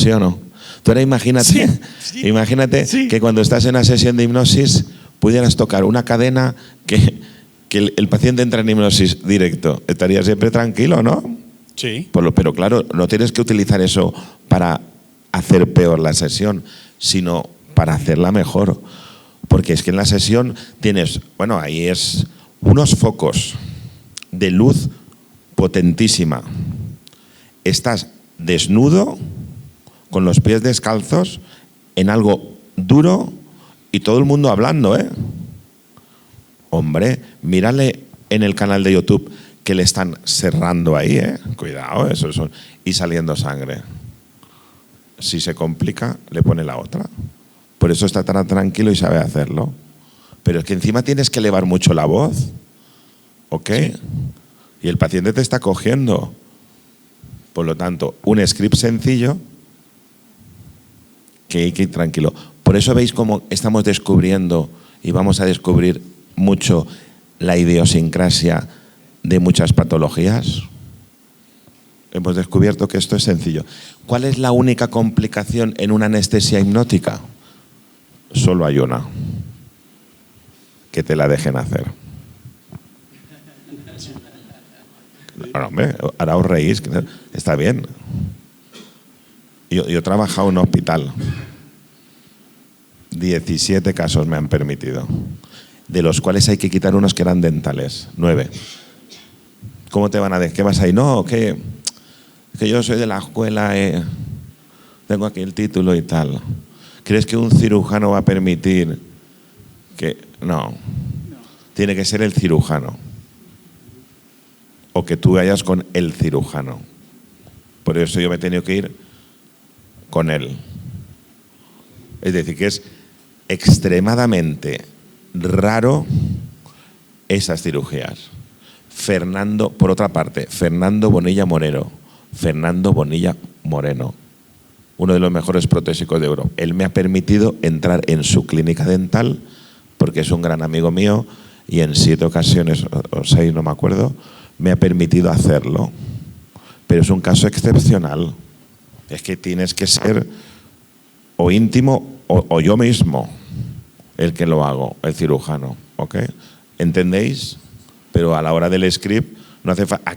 ¿Sí o no? Tú ahora imagínate que cuando estás en una sesión de hipnosis pudieras tocar una cadena que el paciente entra en hipnosis directo. Estaría siempre tranquilo, ¿no? Sí. Pero claro, no tienes que utilizar eso para hacer peor la sesión, sino para hacerla mejor. Porque es que en la sesión tienes, ahí es unos focos de luz potentísima. Estás desnudo, con los pies descalzos, en algo duro y todo el mundo hablando, ¿eh? Hombre, mírale en el canal de YouTube que le están cerrando ahí, ¿eh? Cuidado, y saliendo sangre. Si se complica, le pone la otra. Por eso está tan tranquilo y sabe hacerlo. Pero es que encima tienes que elevar mucho la voz, ¿ok? Sí. Y el paciente te está cogiendo. Por lo tanto, un script sencillo que hay que ir tranquilo. Por eso veis cómo estamos descubriendo y vamos a descubrir mucho la idiosincrasia de muchas patologías. Hemos descubierto que esto es sencillo. ¿Cuál es la única complicación en una anestesia hipnótica? Solo hay una. Que te la dejen hacer. Bueno, hombre, ahora os reís. Está bien. Yo he trabajado en un hospital. 17 casos me han permitido. De los cuales hay que quitar unos que eran dentales. 9. ¿Cómo te van a decir? ¿Qué vas ahí? No, que yo soy de la escuela, tengo aquí el título y tal. ¿Crees que un cirujano va a permitir que...? No. Tiene que ser el cirujano. O que tú vayas con el cirujano. Por eso yo me he tenido que ir con él. Es decir, que es extremadamente raro esas cirugías. Por otra parte, Fernando Bonilla Moreno. Fernando Bonilla Moreno, uno de los mejores protésicos de Europa. Él me ha permitido entrar en su clínica dental porque es un gran amigo mío y en 7 ocasiones, o 6, no me acuerdo, me ha permitido hacerlo. Pero es un caso excepcional. Es que tienes que ser o íntimo o yo mismo el que lo hago, el cirujano. ¿Ok? ¿Entendéis? Pero a la hora del script no hace falta...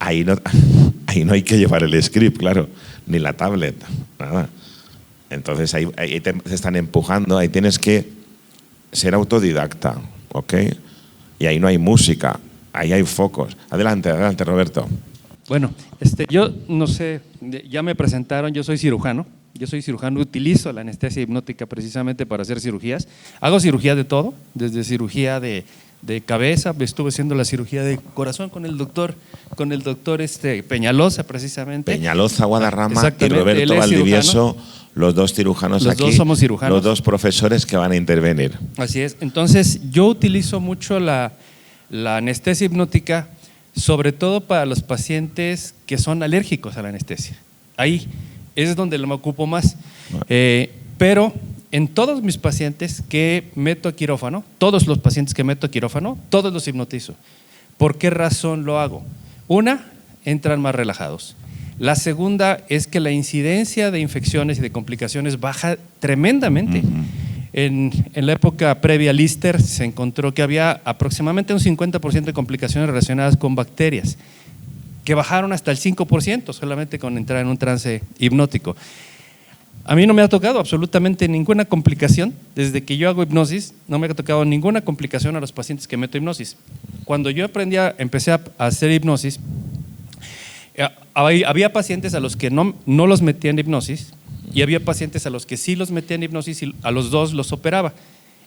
Ahí no hay que llevar el script, claro, ni la tablet, nada. Entonces ahí te están empujando, ahí tienes que ser autodidacta, ¿ok? Y ahí no hay música, ahí hay focos. Adelante, Roberto. Bueno, yo no sé, ya me presentaron, yo soy cirujano, utilizo la anestesia hipnótica precisamente para hacer cirugías. Hago cirugía de todo, desde cirugía de cabeza, estuve haciendo la cirugía de corazón con el doctor Peñalosa precisamente. Peñalosa, Guadarrama y Roberto Valdivieso, los dos cirujanos aquí. Los dos somos cirujanos. Los dos profesores que van a intervenir. Así es. Entonces, yo utilizo mucho la anestesia hipnótica, sobre todo para los pacientes que son alérgicos a la anestesia. Ahí es donde me ocupo más. Pero en todos mis pacientes que meto a quirófano, todos los pacientes que meto a quirófano, todos los hipnotizo. ¿Por qué razón lo hago? Una, entran más relajados. La segunda es que la incidencia de infecciones y de complicaciones baja tremendamente. En la época previa al Lister se encontró que había aproximadamente un 50% de complicaciones relacionadas con bacterias, que bajaron hasta el 5% solamente con entrar en un trance hipnótico. A mí no me ha tocado absolutamente ninguna complicación. Desde que yo hago hipnosis, no me ha tocado ninguna complicación a los pacientes que meto hipnosis. Cuando yo empecé a hacer hipnosis, había pacientes a los que no los metía en hipnosis y había pacientes a los que sí los metía en hipnosis y a los dos los operaba.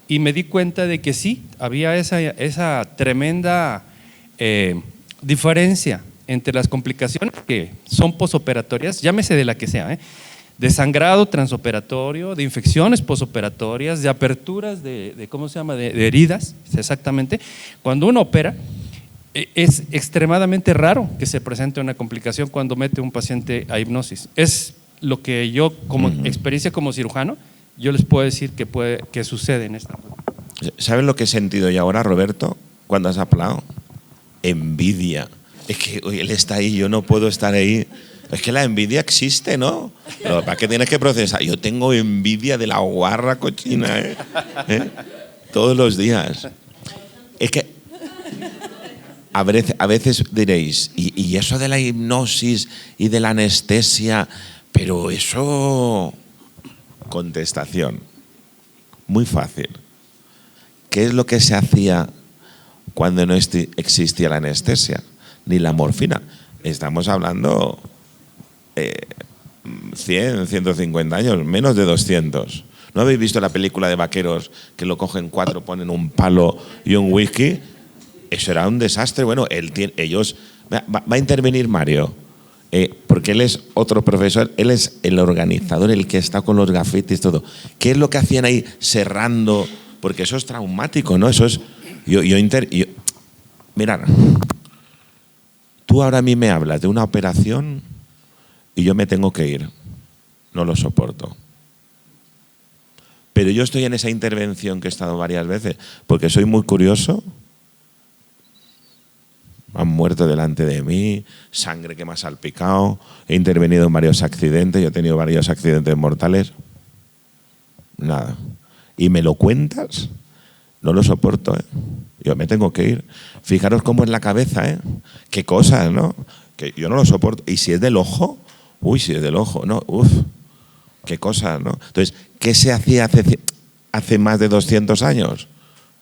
Y me di cuenta de que sí, había esa tremenda diferencia entre las complicaciones que son posoperatorias, llámese de la que sea, de sangrado transoperatorio, de infecciones posoperatorias, de aperturas de ¿cómo se llama?, de heridas, exactamente. Cuando uno opera, es extremadamente raro que se presente una complicación cuando mete un paciente a hipnosis. Es lo que yo, como experiencia como cirujano, yo les puedo decir que sucede en esta. ¿Sabes lo que he sentido yo ahora, Roberto, cuando has hablado? Envidia. Es que oye, él está ahí, yo no puedo estar ahí. Es que la envidia existe, ¿no? Pero ¿para qué tienes que procesar? Yo tengo envidia de la guarra cochina, ¿eh? Todos los días. Es que a veces diréis, y eso de la hipnosis y de la anestesia, pero eso… Contestación. Muy fácil. ¿Qué es lo que se hacía cuando no existía la anestesia? Ni la morfina. Estamos hablando 100, 150 años, menos de 200. ¿No habéis visto la película de vaqueros que lo cogen 4, ponen un palo y un whisky? Eso era un desastre. Bueno, ellos… Va a intervenir Mario, porque él es otro profesor, él es el organizador, el que está con los grafitis, todo. ¿Qué es lo que hacían ahí cerrando? Porque eso es traumático, ¿no? Eso es… Mirad, tú ahora a mí me hablas de una operación y yo me tengo que ir. No lo soporto. Pero yo estoy en esa intervención que he estado varias veces, porque soy muy curioso. Han muerto delante de mí, sangre que me ha salpicado, he intervenido en varios accidentes, yo he tenido varios accidentes mortales. Nada. ¿Y me lo cuentas? No lo soporto, ¿eh? Yo me tengo que ir. Fijaros cómo es la cabeza, ¿eh? Qué cosas, ¿no? Que yo no lo soporto. ¿Y si es del ojo? Uy, si es del ojo, ¿no? Uf, qué cosas, ¿no? Entonces, ¿qué se hacía hace más de 200 años?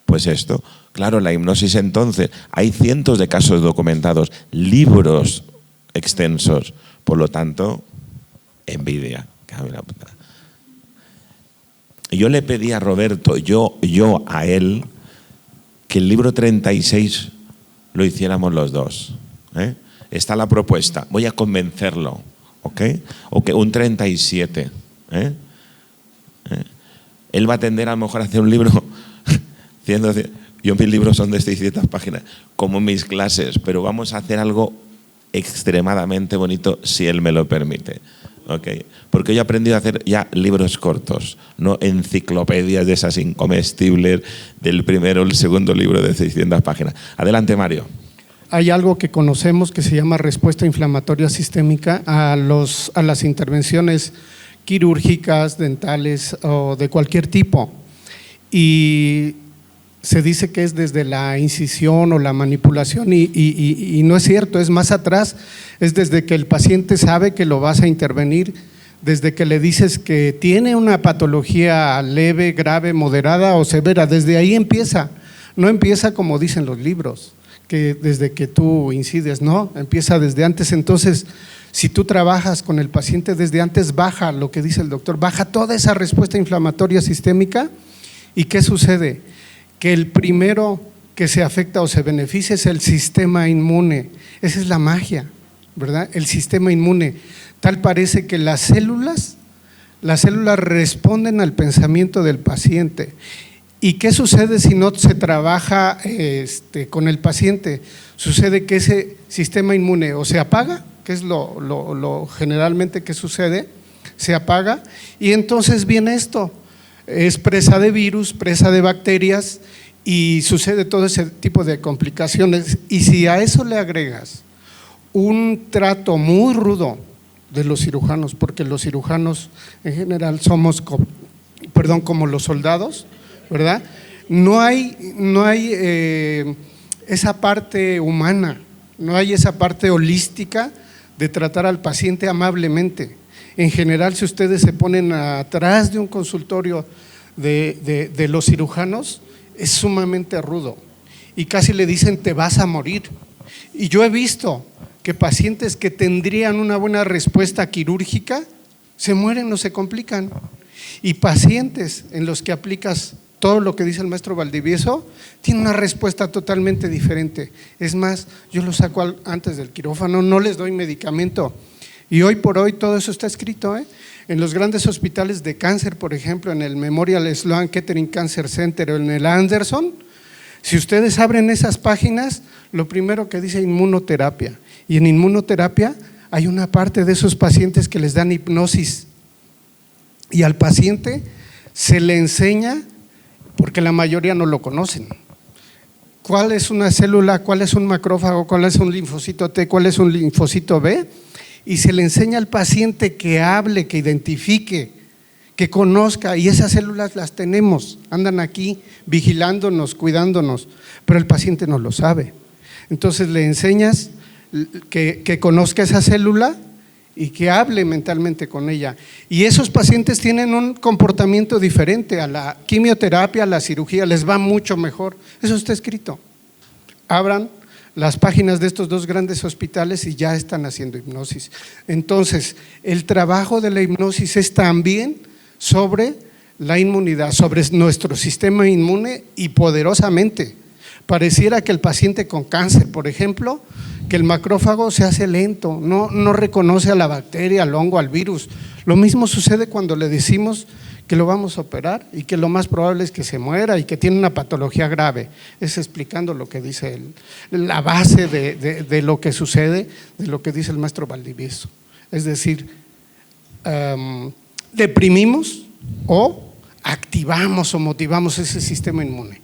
Pues esto. Claro, la hipnosis entonces, hay cientos de casos documentados, libros extensos. Por lo tanto, envidia. Yo le pedí a Roberto, yo a él, que el libro 36 lo hiciéramos los dos. Está la propuesta, voy a convencerlo, ¿ok? O que un 37. Él va a tender a lo mejor a hacer un libro… Yo mis libros son de 600 páginas, como mis clases, pero vamos a hacer algo extremadamente bonito si él me lo permite. ¿Okay? Porque yo he aprendido a hacer ya libros cortos, no enciclopedias de esas incomestibles del primero o el segundo libro de 600 páginas. Adelante, Mario. Hay algo que conocemos que se llama respuesta inflamatoria sistémica a las intervenciones quirúrgicas, dentales o de cualquier tipo. Y se dice que es desde la incisión o la manipulación y no es cierto, es más atrás, es desde que el paciente sabe que lo vas a intervenir, desde que le dices que tiene una patología leve, grave, moderada o severa, desde ahí empieza, no empieza como dicen los libros, que desde que tú incides, no, empieza desde antes. Entonces, si tú trabajas con el paciente desde antes, baja lo que dice el doctor, baja toda esa respuesta inflamatoria sistémica. ¿Y qué sucede? Que el primero que se afecta o se beneficia es el sistema inmune. Esa es la magia, ¿verdad? El sistema inmune. Tal parece que las células responden al pensamiento del paciente. ¿Y qué sucede si no se trabaja con el paciente? Sucede que ese sistema inmune o se apaga, que es lo generalmente que sucede, se apaga y entonces viene esto. Es presa de virus, presa de bacterias y sucede todo ese tipo de complicaciones. Y si a eso le agregas un trato muy rudo de los cirujanos, porque los cirujanos en general somos como los soldados, ¿verdad? No hay esa parte humana, no hay esa parte holística de tratar al paciente amablemente. En general, si ustedes se ponen atrás de un consultorio de los cirujanos, es sumamente rudo y casi le dicen te vas a morir. Y yo he visto que pacientes que tendrían una buena respuesta quirúrgica se mueren o se complican. Y pacientes en los que aplicas todo lo que dice el maestro Valdivieso tienen una respuesta totalmente diferente. Es más, yo los saco antes del quirófano, no les doy medicamento. Y hoy por hoy todo eso está escrito, En los grandes hospitales de cáncer, por ejemplo, en el Memorial Sloan Kettering Cancer Center o en el Anderson, si ustedes abren esas páginas, lo primero que dice inmunoterapia. Y en inmunoterapia hay una parte de esos pacientes que les dan hipnosis. Y al paciente se le enseña, porque la mayoría no lo conocen, cuál es una célula, cuál es un macrófago, cuál es un linfocito T, cuál es un linfocito B. y se le enseña al paciente que hable, que identifique, que conozca, y esas células las tenemos, andan aquí vigilándonos, cuidándonos, pero el paciente no lo sabe. Entonces le enseñas que conozca esa célula y que hable mentalmente con ella. Y esos pacientes tienen un comportamiento diferente a la quimioterapia, a la cirugía, les va mucho mejor. Eso está escrito. Abran las páginas de estos dos grandes hospitales y ya están haciendo hipnosis. Entonces, el trabajo de la hipnosis es también sobre la inmunidad, sobre nuestro sistema inmune, y poderosamente. Pareciera que el paciente con cáncer, por ejemplo, que el macrófago se hace lento, no reconoce a la bacteria, al hongo, al virus. Lo mismo sucede cuando le decimos que lo vamos a operar y que lo más probable es que se muera y que tiene una patología grave. Es explicando lo que dice la base de lo que sucede, de lo que dice el maestro Valdivieso. Es decir, deprimimos o activamos o motivamos ese sistema inmune.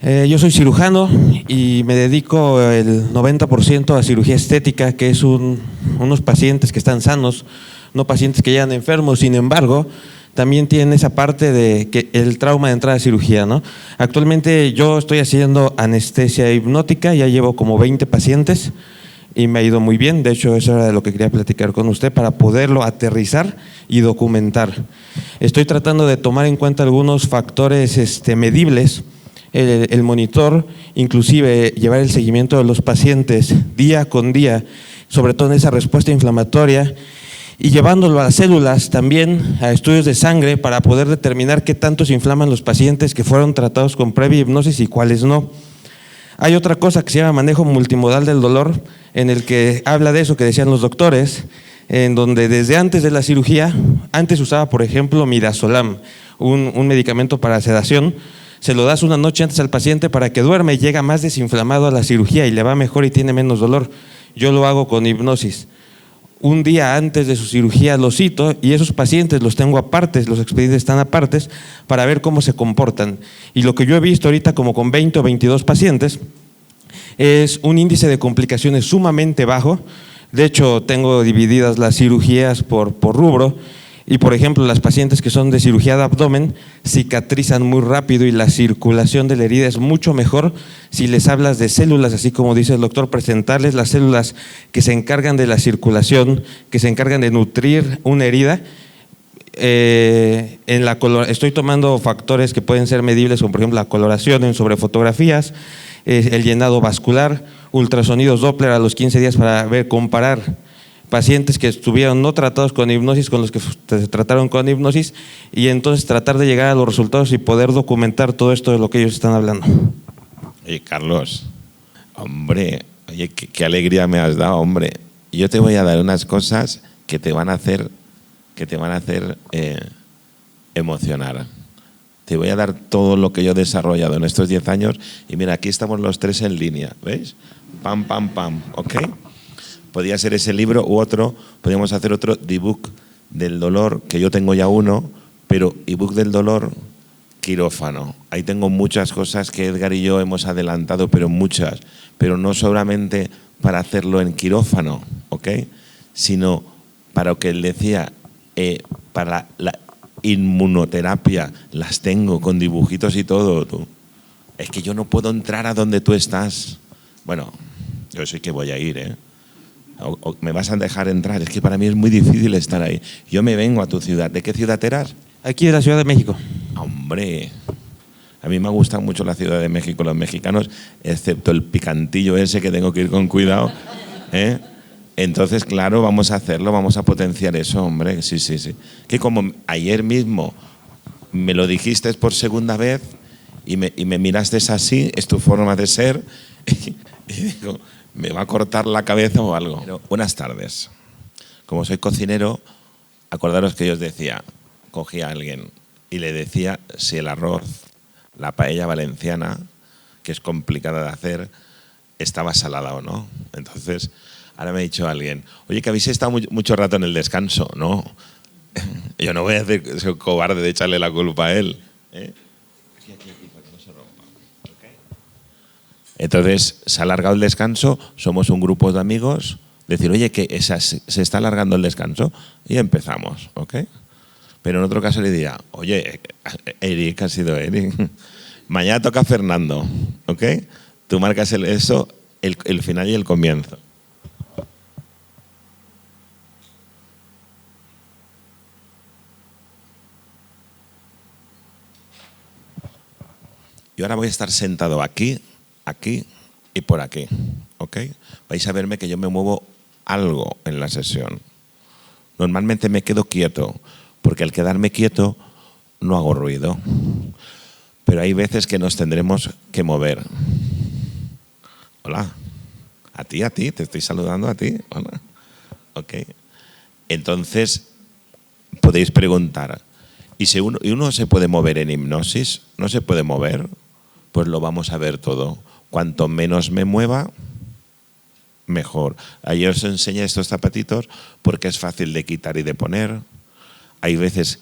Yo soy cirujano y me dedico el 90% a cirugía estética, que es unos pacientes que están sanos, no pacientes que llegan enfermos. Sin embargo, también tienen esa parte de que el trauma de entrada a cirugía, ¿no? Actualmente yo estoy haciendo anestesia hipnótica, ya llevo como 20 pacientes y me ha ido muy bien. De hecho, eso era de lo que quería platicar con usted para poderlo aterrizar y documentar. Estoy tratando de tomar en cuenta algunos factores medibles, el monitor, inclusive llevar el seguimiento de los pacientes día con día, sobre todo en esa respuesta inflamatoria, y llevándolo a las células, también a estudios de sangre para poder determinar qué tanto se inflaman los pacientes que fueron tratados con previa hipnosis y cuáles no. Hay otra cosa que se llama manejo multimodal del dolor, en el que habla de eso que decían los doctores, en donde desde antes de la cirugía, antes usaba por ejemplo midazolam, un medicamento para sedación. Se lo das una noche antes al paciente para que duerme y llega más desinflamado a la cirugía y le va mejor y tiene menos dolor. Yo lo hago con hipnosis. Un día antes de su cirugía lo cito y esos pacientes los tengo apartes, los expedientes están apartes para ver cómo se comportan. Y lo que yo he visto ahorita como con 20 o 22 pacientes es un índice de complicaciones sumamente bajo. De hecho, tengo divididas las cirugías por rubro. Y por ejemplo, las pacientes que son de cirugía de abdomen cicatrizan muy rápido y la circulación de la herida es mucho mejor si les hablas de células, así como dice el doctor, presentarles las células que se encargan de la circulación, que se encargan de nutrir una herida. Estoy tomando factores que pueden ser medibles, como por ejemplo la coloración en sobrefotografías, el llenado vascular, ultrasonidos Doppler a los 15 días para comparar pacientes que estuvieron no tratados con hipnosis con los que se trataron con hipnosis, y entonces tratar de llegar a los resultados y poder documentar todo esto de lo que ellos están hablando. Oye, Carlos, hombre, oye, qué alegría me has dado, hombre. Yo te voy a dar unas cosas que te van a hacer emocionar. Te voy a dar todo lo que yo he desarrollado en estos 10 años y mira, aquí estamos los tres en línea, ¿veis? Pam, pam, pam, ¿ok? Podría ser ese libro u otro, podríamos hacer otro ebook del dolor, que yo tengo ya uno, pero ebook del dolor, quirófano. Ahí tengo muchas cosas que Edgar y yo hemos adelantado, pero muchas, pero no solamente para hacerlo en quirófano, ¿ok? Sino para lo que él decía, para la inmunoterapia, las tengo con dibujitos y todo, tú. Es que yo no puedo entrar a donde tú estás. Bueno, yo sí que voy a ir, ¿eh? O me vas a dejar entrar, es que para mí es muy difícil estar ahí. Yo me vengo a tu ciudad. ¿De qué ciudad eras? Aquí de la Ciudad de México. Hombre, a mí me gusta mucho la Ciudad de México, los mexicanos, excepto el picantillo ese que tengo que ir con cuidado, ¿eh? Entonces, claro, vamos a hacerlo, vamos a potenciar eso, hombre, sí. Que como ayer mismo me lo dijiste por segunda vez y me miraste así, es tu forma de ser, y digo, me va a cortar la cabeza o algo. Pero, buenas tardes. Como soy cocinero, acordaros que yo os decía, cogía a alguien y le decía si el arroz, la paella valenciana, que es complicada de hacer, estaba salada o no. Entonces, ahora me ha dicho alguien, oye, que habéis estado mucho rato en el descanso, ¿no? Yo no voy a hacer ese cobarde de echarle la culpa a él, ¿eh? Entonces, se ha alargado el descanso, somos un grupo de amigos, decir, oye, que se está alargando el descanso y empezamos, ¿ok? Pero en otro caso le diría, oye, Eric, ha sido Eric, mañana toca Fernando, ¿ok? Tú marcas el final y el comienzo. Yo ahora voy a estar sentado aquí, aquí y por aquí, ¿ok? Vais a verme que yo me muevo algo en la sesión. Normalmente me quedo quieto, porque al quedarme quieto no hago ruido. Pero hay veces que nos tendremos que mover. Hola. A ti, te estoy saludando a ti. Hola. Ok. Entonces, podéis preguntar, ¿y si uno se puede mover en hipnosis? ¿No se puede mover? Pues lo vamos a ver todo. Cuanto menos me mueva, mejor. Ayer os enseñé estos zapatitos porque es fácil de quitar y de poner. Hay veces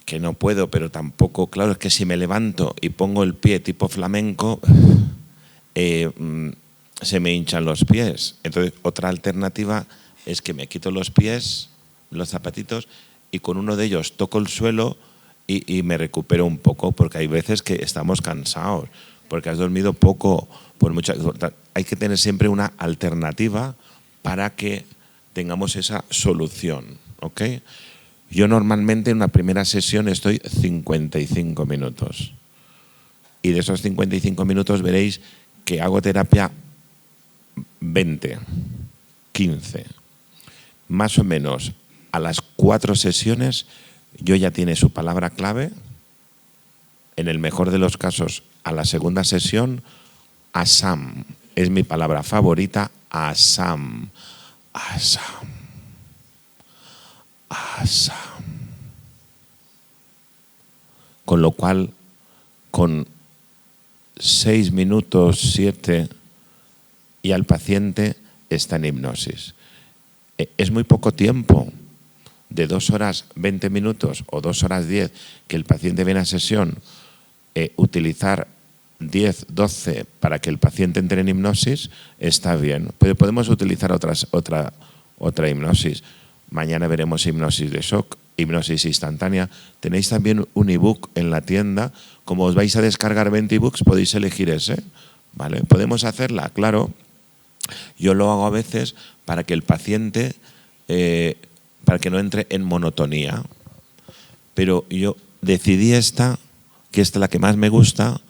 que no puedo, pero tampoco, claro, es que si me levanto y pongo el pie tipo flamenco, se me hinchan los pies. Entonces, otra alternativa es que me quito los pies, los zapatitos, y con uno de ellos toco el suelo y me recupero un poco, porque hay veces que estamos cansados, porque has dormido poco. Hay que tener siempre una alternativa para que tengamos esa solución, ¿ok? Yo normalmente en una primera sesión estoy 55 minutos. Y de esos 55 minutos veréis que hago terapia 20, 15. Más o menos a las 4 sesiones yo ya tiene su palabra clave. En el mejor de los casos, a la segunda sesión, Asam. Es mi palabra favorita, Asam. Asam. Asam. Con lo cual, con 6 minutos, 7, y al paciente está en hipnosis. Es muy poco tiempo, de 2 horas 20 minutos o 2 horas 10, que el paciente viene a sesión, utilizar 10, 12 para que el paciente entre en hipnosis, está bien. Pero podemos utilizar otra hipnosis. Mañana veremos hipnosis de shock, hipnosis instantánea. Tenéis también un ebook en la tienda. Como os vais a descargar 20 ebooks, podéis elegir ese, ¿vale? ¿Podemos hacerla? Claro. Yo lo hago a veces para que el paciente, para que no entre en monotonía. Pero yo decidí que esta es la que más me gusta.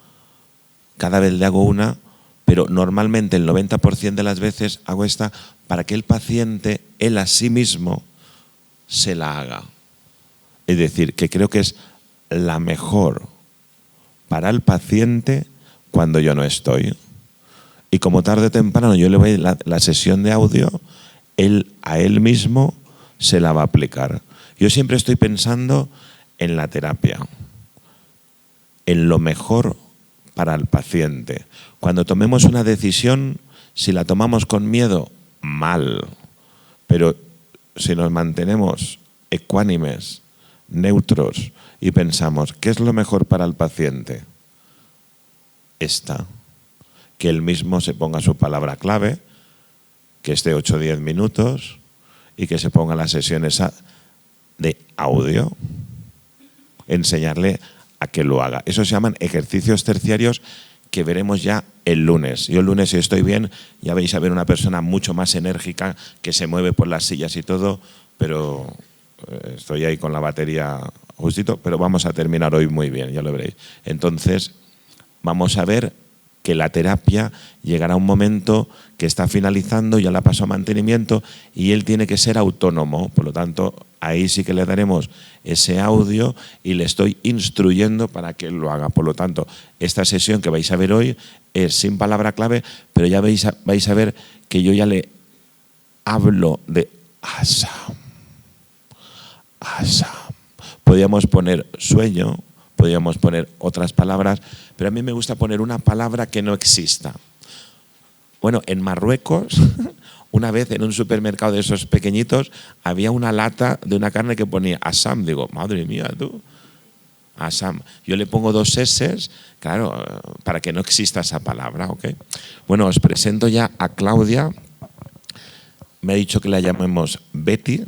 Cada vez le hago una, pero normalmente el 90% de las veces hago esta para que el paciente, él a sí mismo, se la haga. Es decir, que creo que es la mejor para el paciente cuando yo no estoy. Y como tarde o temprano yo le voy la sesión de audio, a él mismo se la va a aplicar. Yo siempre estoy pensando en la terapia, en lo mejor para el paciente. Cuando tomemos una decisión, si la tomamos con miedo, mal. Pero si nos mantenemos ecuánimes, neutros y pensamos, ¿qué es lo mejor para el paciente? Que él mismo se ponga su palabra clave, que esté 8 o 10 minutos y que se ponga la sesión esa de audio, enseñarle a que lo haga. Eso se llaman ejercicios terciarios que veremos ya el lunes. Yo el lunes, si estoy bien, ya vais a ver una persona mucho más enérgica que se mueve por las sillas y todo, pero estoy ahí con la batería justito, pero vamos a terminar hoy muy bien, ya lo veréis. Entonces, vamos a ver que la terapia llegará a un momento que está finalizando, ya la pasó a mantenimiento y él tiene que ser autónomo. Por lo tanto, ahí sí que le daremos ese audio y le estoy instruyendo para que él lo haga. Por lo tanto, esta sesión que vais a ver hoy es sin palabra clave, pero ya vais a ver que yo ya le hablo de Asam. Asam. Podríamos poner sueño, podríamos poner otras palabras, pero a mí me gusta poner una palabra que no exista. Bueno, en Marruecos, una vez en un supermercado de esos pequeñitos, había una lata de una carne que ponía Asam. Digo, madre mía, tú, Asam. Yo le pongo 2 S, claro, para que no exista esa palabra, ¿ok? Bueno, os presento ya a Claudia. me ha dicho que la llamemos Betty.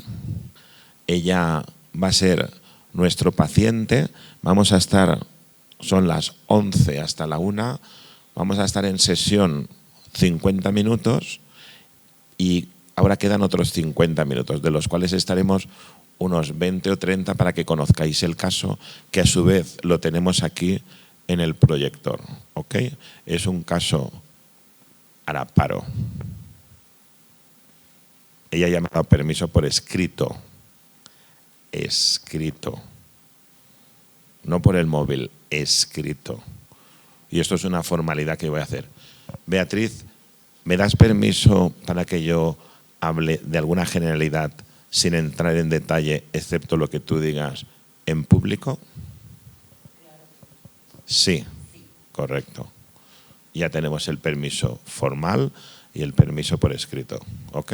Ella va a ser nuestro paciente. Vamos a estar, son las 11 hasta la 1. Vamos a estar en sesión 50 minutos y ahora quedan otros 50 minutos, de los cuales estaremos unos 20 o 30 para que conozcáis el caso, que a su vez lo tenemos aquí en el proyector. ¿Ok? Es un caso Araparo. Ella ya me ha dado permiso por escrito. Escrito. No por el móvil, escrito. Y esto es una formalidad que voy a hacer. Beatriz, ¿me das permiso para que yo hable de alguna generalidad sin entrar en detalle, excepto lo que tú digas en público? Sí, correcto. Ya tenemos el permiso formal y el permiso por escrito. ¿Ok?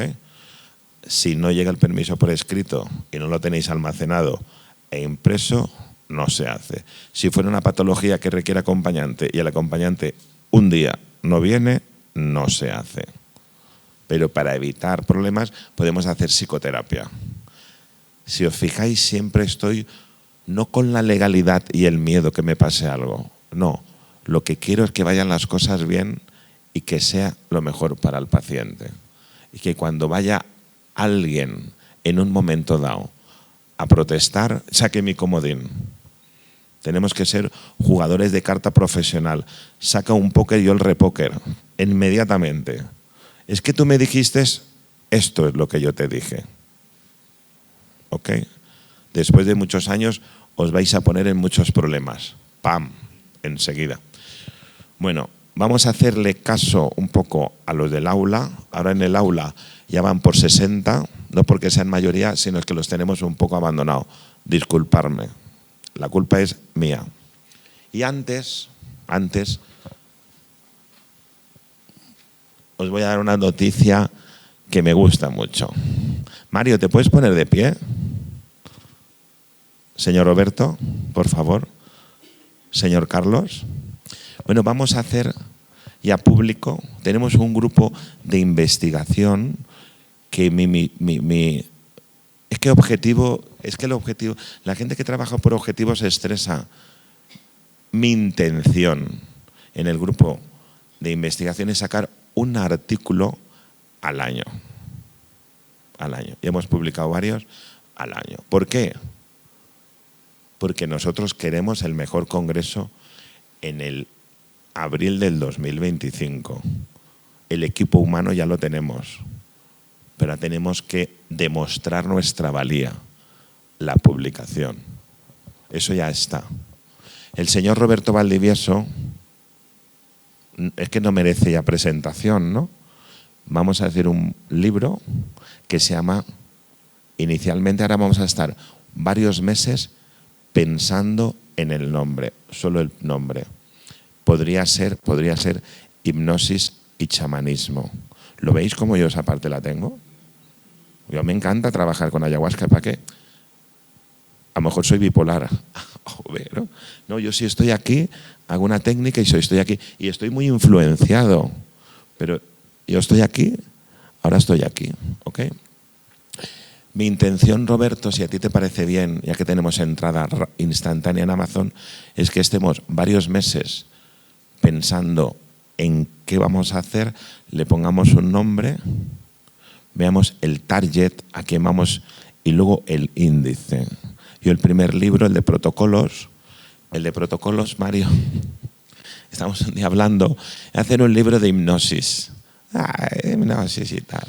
Si no llega el permiso por escrito y no lo tenéis almacenado e impreso, no se hace. Si fuera una patología que requiere acompañante y el acompañante un día no viene, no se hace. Pero para evitar problemas podemos hacer psicoterapia. Si os fijáis, siempre estoy no con la legalidad y el miedo que me pase algo. No, lo que quiero es que vayan las cosas bien y que sea lo mejor para el paciente. Y que cuando vaya alguien en un momento dado a protestar, saque mi comodín. Tenemos que ser jugadores de carta profesional. Saca un póker y yo el repóker, inmediatamente. Es que tú me dijiste, esto es lo que yo te dije. ¿Ok? Después de muchos años os vais a poner en muchos problemas. ¡Pam! Enseguida. Bueno, vamos a hacerle caso un poco a los del aula. Ahora en el aula ya van por 60, no porque sean mayoría, sino que los tenemos un poco abandonados. Disculparme. La culpa es mía. Y antes, os voy a dar una noticia que me gusta mucho. Mario, ¿te puedes poner de pie? Señor Roberto, por favor. Señor Carlos. Bueno, vamos a hacer ya público. Tenemos un grupo de investigación que el objetivo, la gente que trabaja por objetivos se estresa. Mi intención en el grupo de investigación es sacar un artículo al año. Y hemos publicado varios al año. ¿Por qué? Porque nosotros queremos el mejor congreso en el abril del 2025. El equipo humano ya lo tenemos, pero tenemos que demostrar nuestra valía, la publicación. Eso ya está. El señor Roberto Valdivieso es que no merece ya presentación, ¿no? Vamos a hacer un libro que se llama, inicialmente ahora vamos a estar varios meses pensando en el nombre, solo el nombre. Podría ser hipnosis y chamanismo. ¿Lo veis como yo esa parte la tengo? Yo me encanta trabajar con ayahuasca, ¿para qué? A lo mejor soy bipolar. Joder, no, yo sí estoy aquí, hago una técnica y estoy aquí. Y estoy muy influenciado. Pero yo estoy aquí, ahora estoy aquí. ¿Ok? Mi intención, Roberto, si a ti te parece bien, ya que tenemos entrada instantánea en Amazon, es que estemos varios meses pensando en qué vamos a hacer, le pongamos un nombre, veamos el target, a quién vamos y luego el índice. Yo el primer libro, el de protocolos, Mario, estamos un día hablando de hacer un libro de hipnosis. Hipnosis y tal.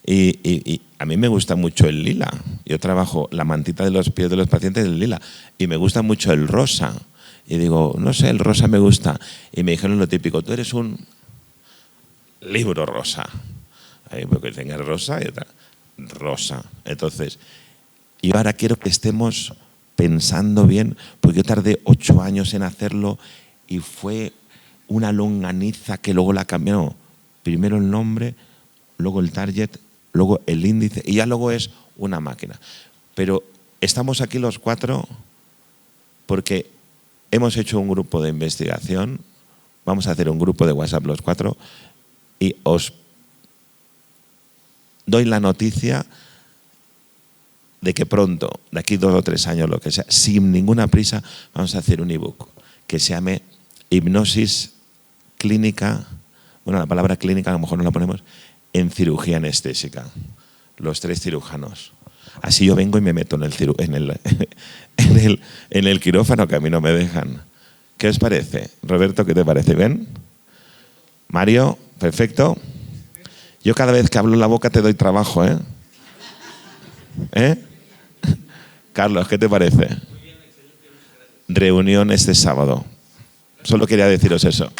Y a mí me gusta mucho el lila. Yo trabajo la mantita de los pies de los pacientes del lila. Y me gusta mucho el rosa. Y digo, no sé, el rosa me gusta. Y me dijeron lo típico, tú eres un libro rosa. Ahí porque tenga rosa y otra rosa. Entonces, yo ahora quiero que estemos pensando bien, porque yo tardé 8 años en hacerlo y fue una longaniza que luego la cambió. Primero el nombre, luego el target, luego el índice y ya luego es una máquina. Pero estamos aquí los 4 porque hemos hecho un grupo de investigación, vamos a hacer un grupo de WhatsApp los 4 y doy la noticia de que pronto, de aquí 2 o 3 años, lo que sea, sin ninguna prisa, vamos a hacer un ebook que se llame Hipnosis Clínica. Bueno, la palabra clínica a lo mejor no la ponemos, en cirugía anestésica. Los 3 cirujanos. Así yo vengo y me meto en el quirófano, que a mí no me dejan. ¿Qué os parece? Roberto, ¿qué te parece? ¿Ven? Mario, perfecto. Yo cada vez que hablo la boca te doy trabajo, ¿eh? ¿Eh? Carlos, ¿qué te parece? Reunión este sábado. Solo quería deciros eso.